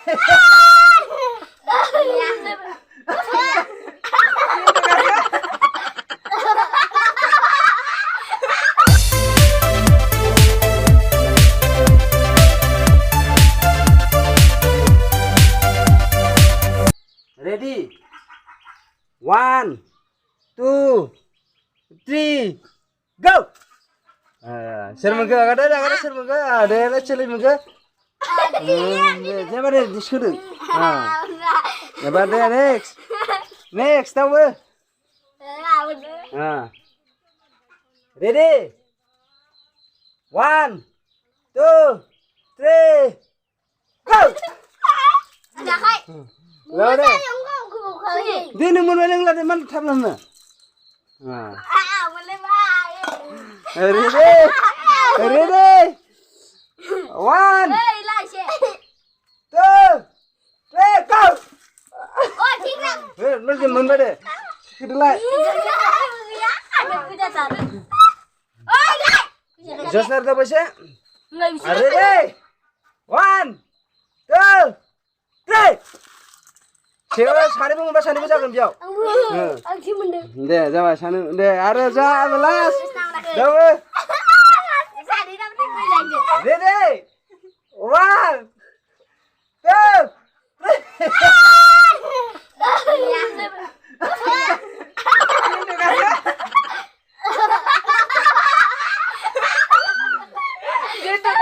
Ready? 1, 2, 3, go! Sir mangga ada sir mangga ada celi mangga. Jangan ada diskusi. Jangan ada next tahu? Ready? 1, 2, 3, go! Lo deh. Dia ni mana yang lagi mana thap lama? Ready? 1, 2, 3, go! Lo jangan mana deh. Kita lagi. Josner dah bersih. Ready? 1, 2, 3. Siapa sani pun sani pun jangan biar. Deh, jawab sani. Deh, ada jawab last. Jawab. Ready? 1, 2,